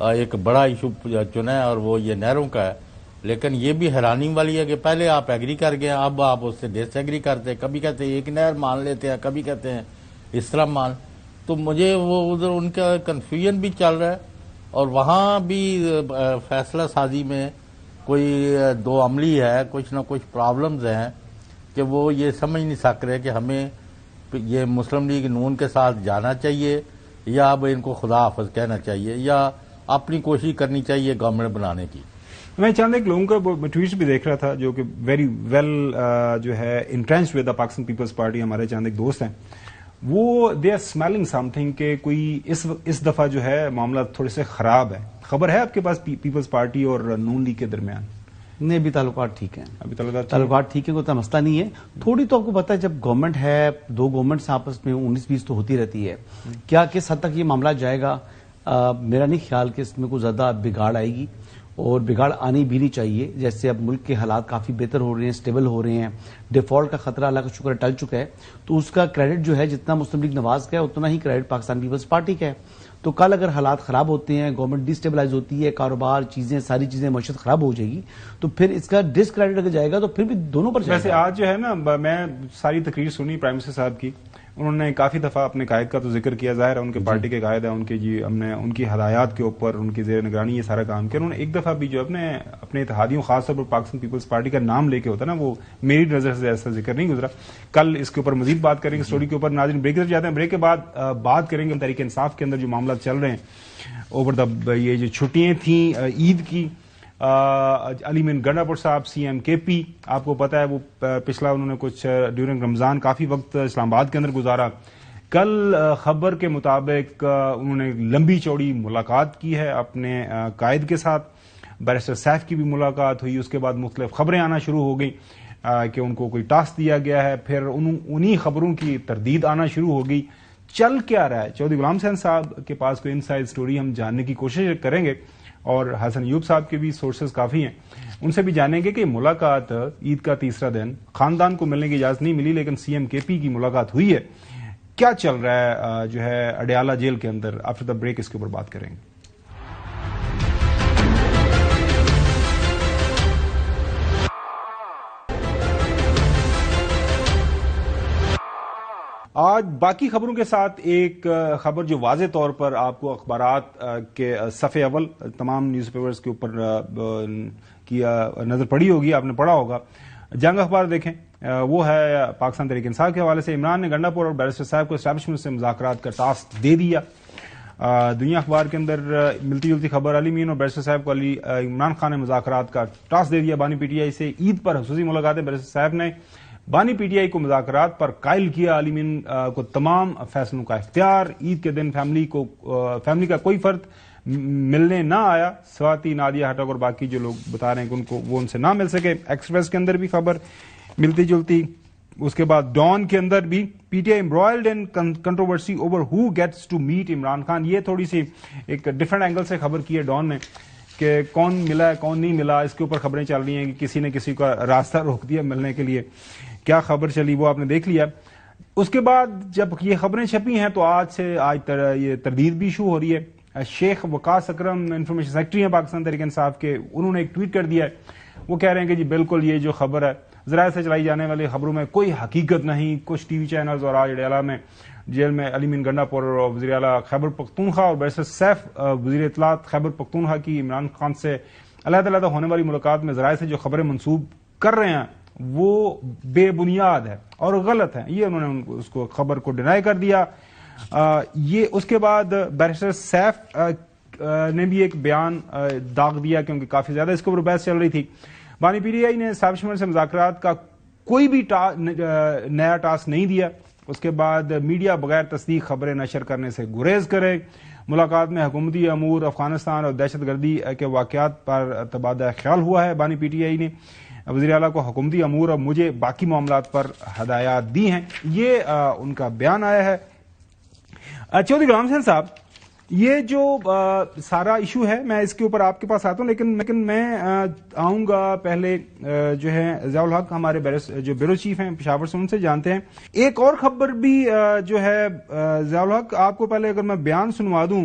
ایک بڑا ایشو چنا ہے اور وہ یہ نہروں کا ہے. لیکن یہ بھی حیرانی والی ہے کہ پہلے آپ ایگری کر گئے, اب آپ اس سے ڈس ایگری کرتے ہیں, کبھی کہتے ہیں ایک نہر مان لیتے ہیں, کبھی کہتے ہیں اس طرح مان. تو مجھے وہ ادھر ان کا کنفیوژن بھی چل رہا ہے, اور وہاں بھی فیصلہ سازی میں کوئی دو عملی ہے, کچھ نہ کچھ پرابلمز ہیں کہ وہ یہ سمجھ نہیں سک رہے کہ ہمیں یہ مسلم لیگ نون کے ساتھ جانا چاہیے یا اب ان کو خدا حافظ کہنا چاہیے یا اپنی کوشش کرنی چاہیے گورنمنٹ بنانے کی. میں چاند ایک لوگوں کا ٹویٹس بھی دیکھ رہا تھا جو کہ ویری ویل جو ہے entrench with the Pakistan Peoples Party, ہمارے چاند ایک دوست ہیں, وہ they are smiling something کہ کوئی اس دفعہ جو ہے معاملہ تھوڑے سے خراب ہے. خبر ہے آپ کے پاس پیپلز پارٹی اور نون لیگ کے درمیان؟ نہیں, ابھی تعلقات ٹھیک ہیں, ابھی تعلقات ٹھیک ہے, کوئی مسئلہ نہیں ہے. تھوڑی تو آپ کو پتا ہے جب گورنمنٹ ہے, دو گورنمنٹس آپس میں 19-20 تو ہوتی رہتی ہے, کیا کس حد تک یہ معاملہ جائے گا میرا نہیں خیال کہ اس میں کوئی زیادہ بگاڑ آئے گی, اور بگاڑ آنی بھی نہیں چاہیے. جیسے اب ملک کے حالات کافی بہتر ہو رہے ہیں, اسٹیبل ہو رہے ہیں, ڈیفالٹ کا خطرہ اللہ کا شکر ٹل چکا ہے, تو اس کا کریڈٹ جو ہے جتنا مسلم لیگ نواز کا ہے اتنا ہی کریڈٹ پاکستان پیپلز پارٹی کا ہے. تو کل اگر حالات خراب ہوتے ہیں, گورنمنٹ ڈی اسٹیبلائز ہوتی ہے, کاروبار چیزیں ساری چیزیں معیشت خراب ہو جائے گی, تو پھر اس کا ڈس کریڈٹ اگر جائے گا تو پھر بھی دونوں پر جائے گا. ویسے آج جو ہے نا, میں ساری تقریر سنی پرائم منسٹر صاحب کی, انہوں نے کافی دفعہ اپنے قائد کا تو ذکر کیا, ظاہر ہے ان کے پارٹی کے قائد ہیں, ان کے جی ہم نے ان کی ہدایات کے اوپر ان کی زیر نگرانی یہ سارا کام کیا. انہوں نے ایک دفعہ بھی جو اپنے اتحادیوں خاص طور پر پاکستان پیپلز پارٹی کا نام لے کے ہوتا نا, وہ میری نظر سے ایسا ذکر نہیں گزرا. کل اس کے اوپر مزید بات کریں گے, اسٹوری کے اوپر. ناظرین بریک جاتے ہیں, بریک کے بعد بات کریں گے تحریک انصاف کے اندر جو معاملات چل رہے ہیں اوور دا, یہ جو چھٹیاں تھیں عید کی. علی مین گنڈا پور صاحب سی ایم کے پی, آپ کو پتا ہے وہ پچھلا انہوں نے کچھ ڈیورنگ رمضان کافی وقت اسلام آباد کے اندر گزارا. کل خبر کے مطابق انہوں نے لمبی چوڑی ملاقات کی ہے اپنے قائد کے ساتھ, بیرسٹر سیف کی بھی ملاقات ہوئی. اس کے بعد مختلف خبریں آنا شروع ہو گئیں کہ ان کو کوئی ٹاسک دیا گیا ہے, پھر انہی خبروں کی تردید آنا شروع ہو گئی. چل کیا رہا ہے؟ چودھری غلام حسین صاحب کے پاس کوئی انسائیڈ سٹوری ہم جاننے کی کوشش کریں گے, اور حسن ایوب صاحب کے بھی سورسز کافی ہیں, ان سے بھی جانیں گے کہ ملاقات عید کا تیسرا دن, خاندان کو ملنے کی اجازت نہیں ملی لیکن سی ایم کے پی کی ملاقات ہوئی ہے. کیا چل رہا ہے جو ہے اڈیالہ جیل کے اندر؟ آفٹر دا بریک اس کے اوپر بات کریں گے. آج باقی خبروں کے ساتھ ایک خبر جو واضح طور پر آپ کو اخبارات کے صفحے اول تمام نیوز پیپرز کے اوپر کی نظر پڑی ہوگی, آپ نے پڑھا ہوگا. جنگ اخبار دیکھیں, وہ ہے پاکستان تحریک انصاف کے حوالے سے. عمران نے گنڈا پور اور بیرسٹر صاحب کو اسٹیبلشمنٹ سے مذاکرات کا ٹاسک دے دیا. دنیا اخبار کے اندر ملتی جلتی خبر, علی مین اور بیرسٹر صاحب کو عمران خان نے مذاکرات کا ٹاسک دے دیا بانی پی ٹی آئی سے. عید پر خصوصی ملاقاتیں, بیرسٹر صاحب نے بانی پی ٹی آئی کو مذاکرات پر قائل کیا. علی مین کو تمام فیصلوں کا اختیار. عید کے دن فیملی کا کوئی فرد ملنے نہ آیا, سواتی, نادیہ ہٹک اور باقی جو لوگ بتا رہے ہیں کہ ان کو وہ ان سے نہ مل سکے. ایکسپریس کے اندر بھی خبر ملتی جلتی. اس کے بعد ڈان کے اندر بھی PTI embroiled in controversy over who gets to meet Imran Khan. یہ تھوڑی سی ایک ڈفرنٹ اینگل سے خبر کی ہے ڈان نے کہ کون ملا ہے کون نہیں ملا. اس کے اوپر خبریں چل رہی ہیں کہ کسی نے کسی کا راستہ روک دیا ملنے کے لیے. کیا خبر چلی وہ آپ نے دیکھ لیا. اس کے بعد جب یہ خبریں چھپی ہیں تو آج یہ تردید بھی ایشو ہو رہی ہے. شیخ وقاص اکرم انفارمیشن سیکرٹری ہیں پاکستان تحریک انصاف کے, انہوں نے ایک ٹویٹ کر دیا ہے. وہ کہہ رہے ہیں کہ جی بالکل یہ جو خبر ہے ذرائع سے چلائی جانے والی خبروں میں کوئی حقیقت نہیں. کچھ ٹی وی چینلز اور آج اڈیالہ میں جیل میں علی مین گنڈا پور اور وزیر اعلیٰ خیبر پختونخوا اور بیرسٹر سیف وزیر اطلاعات خیبر پختونخوا کی عمران خان سے علیحدہ ہونے والی ملاقات میں ذرائع سے جو خبریں منسوب کر رہے ہیں وہ بے بنیاد ہے اور غلط ہے. یہ انہوں نے اس کو خبر کو ڈینائی کر دیا. یہ اس کے بعد بیرسٹر سیف نے بھی ایک بیان داغ دیا کیونکہ کافی زیادہ اس کے اوپر بحث چل رہی تھی. بانی پی ٹی آئی نے اسٹیبلشمنٹ سے مذاکرات کا کوئی بھی نیا ٹاسک نہیں دیا. اس کے بعد میڈیا بغیر تصدیق خبریں نشر کرنے سے گریز کرے. ملاقات میں حکومتی امور, افغانستان اور دہشت گردی کے واقعات پر تبادلہ خیال ہوا ہے. بانی پی ٹی آئی نے وزیر اعلیٰ کو حکومتی امور اور مجھے باقی معاملات پر ہدایات دی ہیں. یہ ان کا بیان آیا ہے. چودھری غلام حسین صاحب, یہ جو سارا ایشو ہے میں اس کے اوپر آپ کے پاس آتا ہوں, لیکن میں آؤں گا پہلے جو ہے ضیاء الحق ہمارے جو بیورو چیف ہیں پشاور سے, ان سے جانتے ہیں. ایک اور خبر بھی جو ہے ضیاء الحق, آپ کو پہلے اگر میں بیان سنوا دوں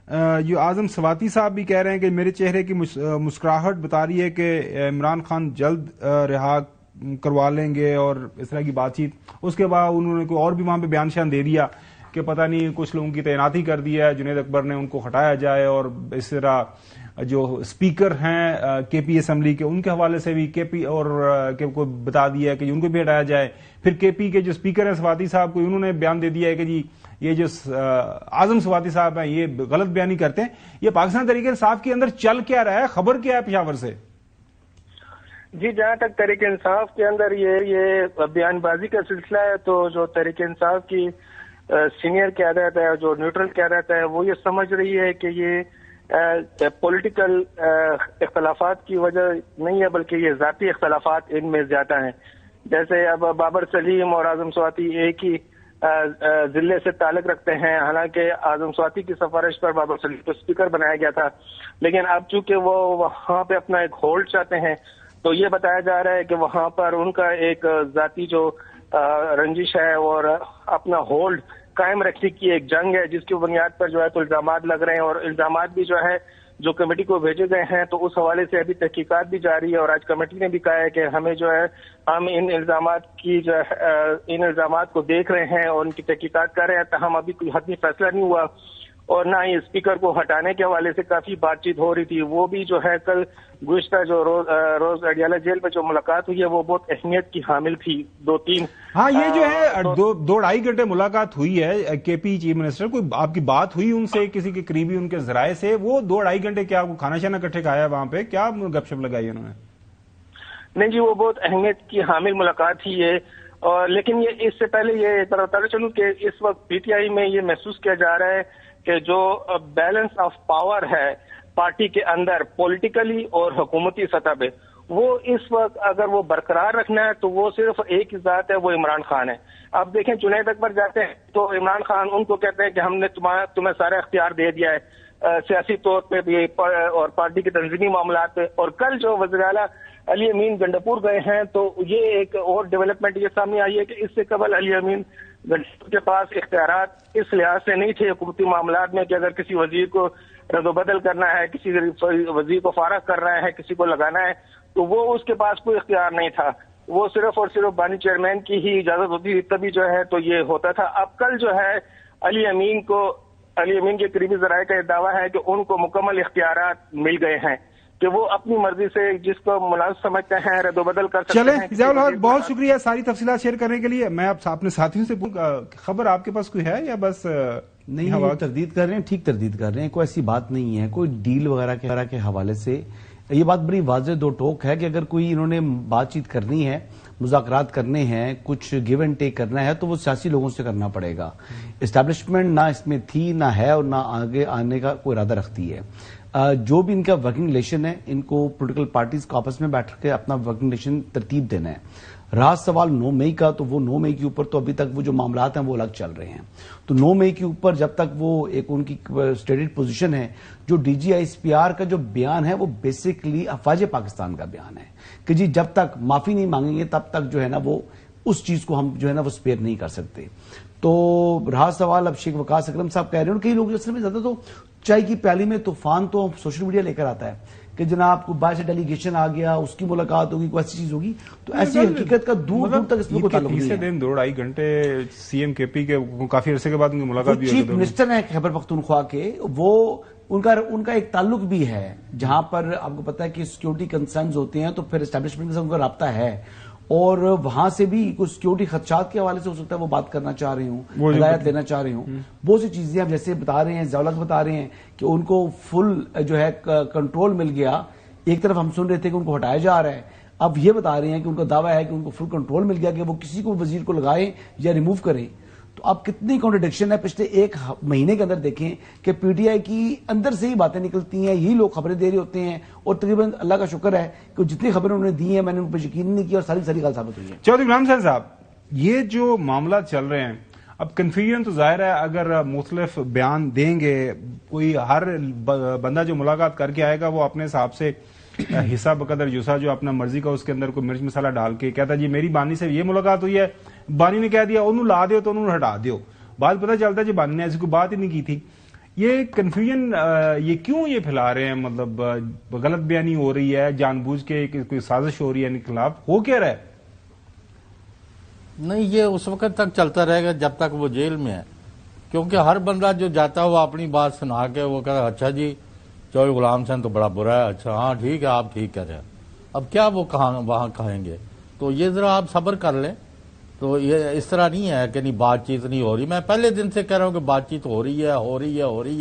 جو اعظم سواتی صاحب بھی کہہ رہے ہیں کہ میرے چہرے کی مسکراہٹ بتا رہی ہے کہ عمران خان جلد رہا کروا لیں گے اور اس طرح کی بات چیت. اس کے بعد انہوں نے کوئی اور بھی وہاں پہ بیان شان دے دیا کہ پتہ نہیں کچھ لوگوں کی تعیناتی کر دی ہے, جنید اکبر نے ان کو ہٹایا جائے, اور اس طرح جو اسپیکر ہیں کے پی اسمبلی کے ان کے حوالے سے بھی کے پی اور کو بتا دیا ہے کہ ان کو بھی ہٹایا جائے. پھر کے پی کے جو اسپیکر ہیں سواتی صاحب کو, انہوں نے بیان دے دیا ہے کہ جی یہ جو اعظم سواتی صاحب ہیں یہ غلط بیانی کرتے ہیں. یہ پاکستان تحریک انصاف کے اندر چل کیا رہا ہے, خبر کیا ہے پشاور سے؟ جی جہاں تک تحریک انصاف کے اندر یہ بیان بازی کا سلسلہ ہے, تو جو تحریک انصاف کی سینئر قیادت ہے, جو نیوٹرل قیادت ہے, وہ یہ سمجھ رہی ہے کہ یہ پولیٹیکل اختلافات کی وجہ نہیں ہے بلکہ یہ ذاتی اختلافات ان میں زیادہ ہیں. جیسے اب بابر سلیم اور اعظم سواتی ایک ہی ضلع سے تعلق رکھتے ہیں, حالانکہ اعظم سواتی کی سفارش پر بابر سلیم کو اسپیکر بنایا گیا تھا, لیکن اب چونکہ وہ وہاں پہ اپنا ایک ہولڈ چاہتے ہیں تو یہ بتایا جا رہا ہے کہ وہاں پر ان کا ایک ذاتی جو رنجش ہے اور اپنا ہولڈ قائم رکھنے کی ایک جنگ ہے, جس کی بنیاد پر جو ہے تو الزامات لگ رہے ہیں, اور الزامات بھی جو ہے جو کمیٹی کو بھیجے گئے ہیں تو اس حوالے سے ابھی تحقیقات بھی جاری ہے. اور آج کمیٹی نے بھی کہا ہے کہ ہمیں جو ہے ہم ان الزامات کو دیکھ رہے ہیں اور ان کی تحقیقات کر رہے ہیں, تاہم ابھی کوئی حتمی فیصلہ نہیں ہوا. اور نہ ہی اسپیکر کو ہٹانے کے حوالے سے کافی بات چیت ہو رہی تھی, وہ بھی جو ہے کل گزشتہ جو روز اڈیالہ جیل میں جو ملاقات ہوئی ہے وہ بہت اہمیت کی حامل تھی. 2-3 ہاں یہ جو ہے 2-2.5 گھنٹے ملاقات ہوئی ہے کے پی چیف منسٹر, کوئی آپ کی بات ہوئی ان سے کسی کے قریبی ان کے ذرائع سے؟ وہ 2-2.5 گھنٹے کیا کھانا شانا اکٹھے کھایا وہاں پہ, کیا گپ شپ لگائی انہوں نے؟ نہیں جی, وہ بہت اہمیت کی حامل ملاقات تھی یہ, اور لیکن یہ اس سے پہلے یہ بتانا چلوں کہ اس وقت پی ٹی آئی میں یہ محسوس کیا جا رہا ہے کہ جو بیلنس آف پاور ہے پارٹی کے اندر پولیٹیکلی اور حکومتی سطح پہ, وہ اس وقت اگر وہ برقرار رکھنا ہے تو وہ صرف ایک ہی ذات ہے, وہ عمران خان ہے. اب دیکھیں جنید اکبر جاتے ہیں تو عمران خان ان کو کہتے ہیں کہ ہم نے تمہیں سارا اختیار دے دیا ہے سیاسی طور پہ بھی اور پارٹی کے تنظیمی معاملات پہ. اور کل جو وزیر اعلیٰ علی امین گنڈپور گئے ہیں تو یہ ایک اور ڈیولپمنٹ یہ سامنے آئی ہے کہ اس سے قبل علی امین گنڈپور کے پاس اختیارات اس لحاظ سے نہیں تھے حکومتی معاملات میں کہ اگر کسی وزیر کو رد و بدل کرنا ہے, کسی وزیر کو فارغ کرنا ہے, کسی کو لگانا ہے, تو وہ اس کے پاس کوئی اختیار نہیں تھا. وہ صرف اور صرف بانی چیئرمین کی ہی اجازت ہوتی تھی, تبھی جو ہے تو یہ ہوتا تھا. اب کل جو ہے علی امین کے قریبی ذرائع کا یہ دعویٰ ہے کہ ان کو مکمل اختیارات مل گئے ہیں کہ وہ اپنی مرضی سے جس کو مناسب سمجھتے ہیں رد و بدل کر سکتے ہیں. چلیں ضیاء الحق, بہت شکریہ ساری تفصیلات شیئر کرنے کے لیے. میں اب اپنے ساتھیوں سے خبر آپ کے پاس کوئی ہے یا بس نہیں تردید کر رہے ہیں؟ ٹھیک تردید کر رہے ہیں, کوئی ایسی بات نہیں ہے. کوئی ڈیل وغیرہ کے حوالے سے یہ بات بڑی واضح دو ٹوک ہے کہ اگر کوئی انہوں نے بات چیت کرنی ہے, مذاکرات کرنے ہیں, کچھ گیو اینڈ ٹیک کرنا ہے تو وہ سیاسی لوگوں سے کرنا پڑے گا. اسٹیبلشمنٹ نہ اس میں تھی, نہ ہے, اور نہ آگے آنے کا کوئی ارادہ رکھتی ہے. جو بھی ان کا ورکنگ ریلیشن ہے, ان کو پولیٹیکل پارٹیز کو آپس میں بیٹھ کے اپنا ورکنگ ریلیشن ترتیب دینا ہے. رہا سوال 9 مئی کا, تو وہ 9 مئی کے اوپر تو ابھی تک وہ جو معاملات ہیں وہ الگ چل رہے ہیں. تو 9 مئی کے اوپر جب تک وہ ایک ان کی اسٹیٹڈ پوزیشن ہے, جو D G I S P R کا جو بیان ہے وہ بیسکلی افواج پاکستان کا بیان ہے کہ جی جب تک معافی نہیں مانگیں گے تب تک جو ہے نا وہ اس چیز کو ہم جو ہے نا وہ اسپیئر نہیں کر سکتے. تو رہا سوال اب شیخ وقاص اکرم صاحب کہہ رہے ہیں, کئی لوگ اصل میں زیادہ تو چائے کی پیالی میں طوفان تو سوشل میڈیا لے کر آتا ہے کہ جناب کو باہر سے ڈیلیگیشن آ گیا, اس کی ملاقات ہوگی, کوئی ایسی چیز ہوگی, تو ایسی حقیقت کا دور دور تک اس میں کوئی تعلق نہیں ہے. تیسرے دن 2-2.5 گھنٹے سی ایم کے پی کے کافی عرصے کے بعد ان کی ملاقات بھی چیف منسٹر ہیں خیبر پختونخوا کے, وہ ان کا ایک تعلق بھی ہے جہاں پر آپ کو پتا ہے کہ سیکیورٹی کنسرنز ہوتے ہیں, تو پھر اسٹیبلشمنٹ کے ساتھ ان کا رابطہ ہے, اور وہاں سے بھی کچھ سیکیورٹی خدشات کے حوالے سے ہو سکتا ہے وہ بات کرنا چاہ رہے ہوں, ہدایت لینا چاہ رہے ہوں. بہت سی چیزیں آپ جیسے بتا رہے ہیں, ضیاء بتا رہے ہیں کہ ان کو فل جو ہے کنٹرول مل گیا. ایک طرف ہم سن رہے تھے کہ ان کو ہٹایا جا رہا ہے, اب یہ بتا رہے ہیں کہ ان کا دعویٰ ہے کہ ان کو فل کنٹرول مل گیا کہ وہ کسی کو وزیر کو لگائیں یا ریموو کریں. تو اب کتنی کانٹرڈکشن ہے. پچھلے 1 مہینے کے اندر دیکھیں کہ پی ٹی آئی کی اندر سے ہی باتیں نکلتی ہیں, یہی لوگ خبریں دے رہے ہوتے ہیں, اور تقریباً اللہ کا شکر ہے کہ جتنی خبریں انہوں نے دی ہیں میں نے ان پر یقین نہیں کیا اور ساری غلط ثابت ہوئی ہے. چودھری غلام حسین صاحب, یہ جو معاملات چل رہے ہیں, اب کنفیوژن تو ظاہر ہے اگر مختلف بیان دیں گے, کوئی ہر بندہ جو ملاقات کر کے آئے گا وہ اپنے حساب سے حصہ بقدر جسا جو اپنا مرضی کا اس کے اندر کوئی مرچ مسالہ ڈال کے کہتا جی میری بانی سے یہ ملاقات ہوئی ہے, بانی نے کہہ دیا انہوں لا دیو تو انہوں ہٹا دیو. بات پتہ چلتا ہے جی بانی نے ایسی کوئی بات ہی نہیں کی تھی. یہ کنفیوژن یہ کیوں یہ پھیلا رہے ہیں؟ مطلب غلط بیانی ہو رہی ہے، جان بوجھ کے کوئی سازش ہو رہی ہے ان کے خلاف، ہو کیا رہا ہے؟ نہیں، یہ اس وقت تک چلتا رہے گا جب تک وہ جیل میں ہے، کیونکہ ہر بندہ جو جاتا ہے وہ اپنی بات سنا کے وہ کہتا ہے اچھا جی چوہے غلام حسین تو بڑا برا ہے، اچھا ہاں ٹھیک ہے آپ ٹھیک کر رہے ہیں، اب کیا وہ وہاں کہیں گے؟ تو یہ ذرا آپ صبر کر لیں. تو یہ اس طرح نہیں ہے کہ نہیں بات چیت نہیں ہو رہی. میں پہلے دن سے کہہ رہا ہوں کہ بات چیت ہو رہی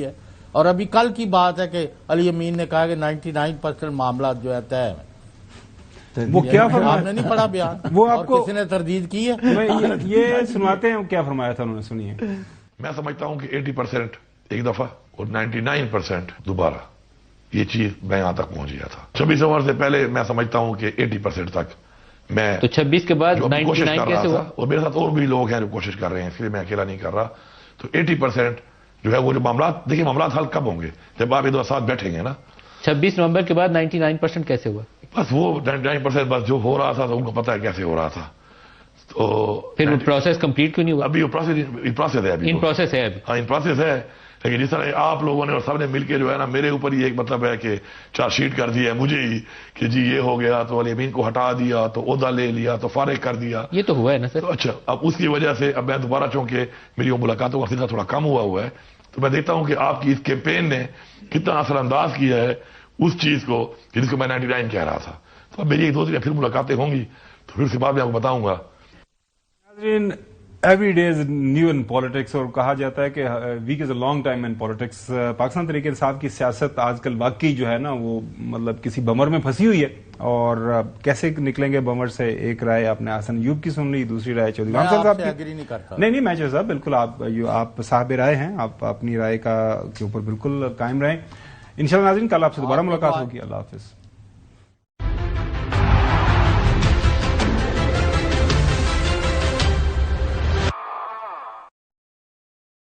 ہے. اور ابھی کل کی بات ہے کہ علی امین نے کہا کہ 99% معاملات جو ہے طے ہیں. وہ کیا فرمایا؟ آپ نے نہیں پڑھا بیان؟ وہ آپ کو کسی نے تردید کی ہے؟ یہ سناتے ہیں کیا فرمایا تھا انہوں نے، سنیے. میں سمجھتا ہوں کہ 80% ایک دفعہ اور 99% دوبارہ یہ چیز میں یہاں تک پہنچ گیا تھا. 26 نومبر سے پہلے میں سمجھتا ہوں کہ 80% تک میں تو 26 کے بعد 99 کیسے ہوا؟ اور میرے ساتھ اور بھی لوگ ہیں جو کوشش کر رہے ہیں، اس لیے میں اکیلا نہیں کر رہا. تو 80% جو ہے وہ جو معاملات، دیکھیں معاملات حل کب ہوں گے؟ جب آپ یہ دو ساتھ بیٹھیں گے نا. 26 نومبر کے بعد 99% کیسے ہوا؟ بس وہ 99% بس جو ہو رہا تھا تو ان کو پتا ہے کیسے ہو رہا تھا. تو پھر وہ پروسیس کمپلیٹ کیوں نہیں ہوا؟ ابھی وہ پروسیس ہے، ابھی ان پروسیس ہے. ہاں ان پروسیس ہے. لیکن جس طرح آپ لوگوں نے اور سب نے مل کے جو ہے نا میرے اوپر یہ ایک مطلب ہے کہ چارج شیٹ کر دی ہے مجھے ہی کہ جی یہ ہو گیا، تو علی امین کو ہٹا دیا، تو عہدہ لے لیا، تو فارغ کر دیا. یہ تو ہوا ہے نا سر. تو اچھا اب اس کی وجہ سے اب میں دوبارہ چونکہ میری وہ ملاقاتوں کا سلسلہ تھوڑا کم ہوا ہے، تو میں دیکھتا ہوں کہ آپ کی اس کیمپین نے کتنا اثر انداز کیا ہے اس چیز کو جس کو میں 99 کہہ رہا تھا. تو اب میری ایک دو دن پھر ملاقاتیں ہوں گی تو پھر اس کے بعد میں آپ کو بتاؤں گا. Every day is new in politics, اور کہا جاتا ہے کہ week is a long time in politics. Pakistan Tehreek Insaf کی سیاست آج کل واقعی جو ہے نا وہ مطلب کسی بمر میں پھنسی ہوئی ہے، اور کیسے نکلیں گے بمر سے؟ ایک رائے آپ نے حسن ایوب کی سن لی، دوسری رائے چودھری غلام حسین صاحب کی. نہیں میچر صاحب بالکل آپ صاحب رائے ہیں، آپ اپنی رائے کے اوپر بالکل قائم رہیں. انشاءاللہ ناظرین کل آپ سے دوبارہ ملاقات ہوگی. اللہ حافظ.